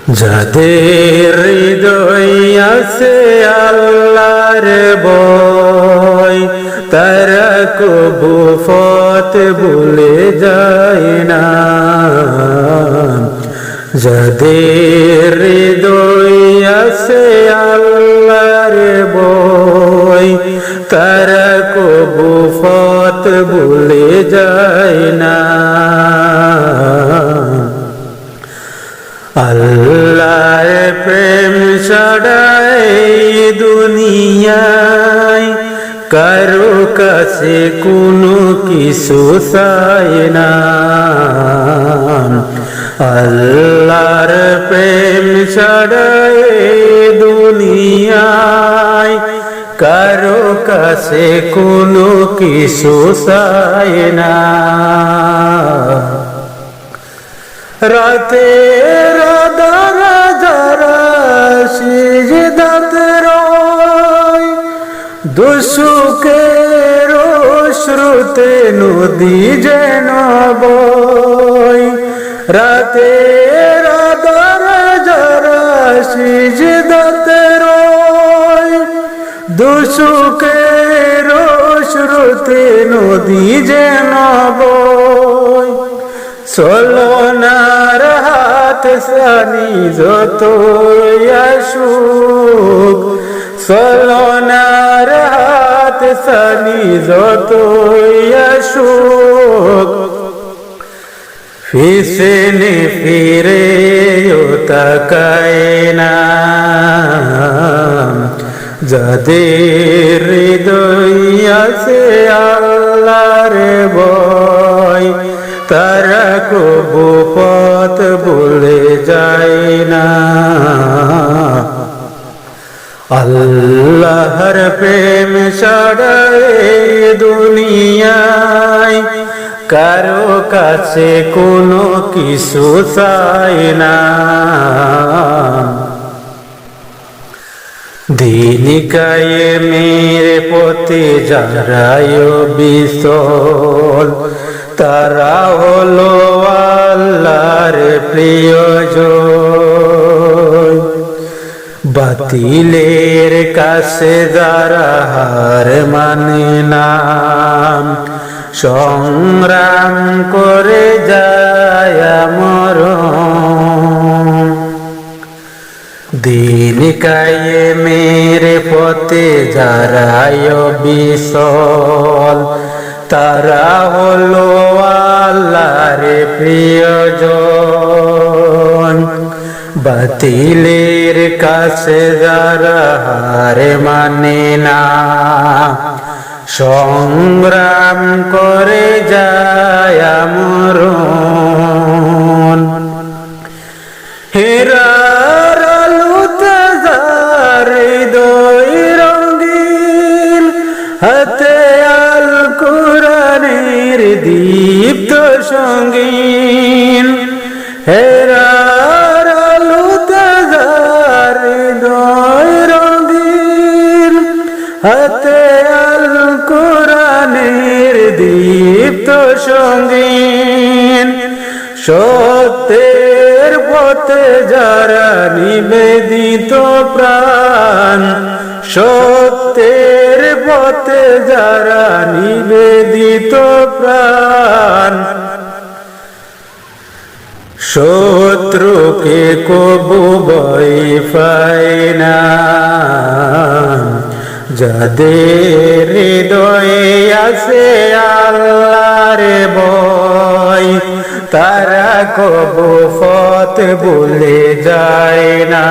যাদের হৃদয় আছে আল্লাহর ভয়, তারা কবু পথ ভুলে যায় না। যাদের হৃদয় আছে আল্লাহর ভয়, তারা কবু পথ ভুলে যায় না। আল্লাহর প্রেম ছাড়া এই দুনিয়ায় কারো কাছে কোনো কিছু চাই না। আল্লাহর প্রেম ছাড়া এই দুনিয়ায় কারো কাছে কোনো কিছু চাই না। রাতের আঁধারে যারা সিজদাতে রয়, দুঃখের অশ্রুতে নদী যেন বয়। রাতের আঁধারে যারা সিজদাতে রয়, দুঃখের অশ্রুতে নদী যেন বয়। চলনার হাত সানি যতই আসুক, চলনার হাত সানি যতই আসুক, পিছনে ফিরেও তাকায় না। যাদের হৃদয় আছে আল্লাহর ভয়, তারা কবু পথ ভুলে যায় না। আল্লাহর প্রেম ছাড়া এই দুনিয়ায় কারো কাছে কোনো কিছু চাই না। দিন কায়েমের পথে যারা বিচল, তারা হলো আল্লাহর প্রিয়জন। বাতিলের কাছে যারা হার মানে না, সংগ্রাম করে যায় মরণ। দিন কায়েমের পথে যারা বিচল, তারা হলো আল্লাহর প্রিয়জন। বাতিলের কাছে যারা হার মানে না, সংগ্রাম করে যায় মরণ। হেরার আলোতে যার হৃদয় রঙিন, হাতে আল কুরআনের দীপ্ত সঙ্গীন। হেরার আলোতে যার হৃদয় রঙিন, হাতে আল কুরআনের দীপ্ত সঙ্গীন। সত্যের পথে যারা নিবেদিত প্রাণ, সত্যের পথে যারা নিবেদিত প্রাণ, শত্রুকে কবু ভয় পায় না। যাদের হৃদয়ে আছে আল্লাহর ভয়, তারা কবু পথ ভুলে যায় না।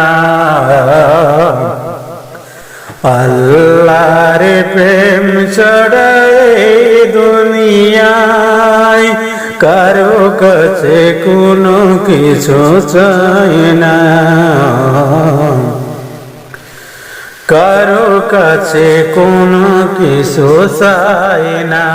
আল্লাহর প্রেম ছাড়া এই দুনিয়ায় কারো কাছে কোনো কিছু চাই না। কারো কাছে কোনো কিছু চাই না।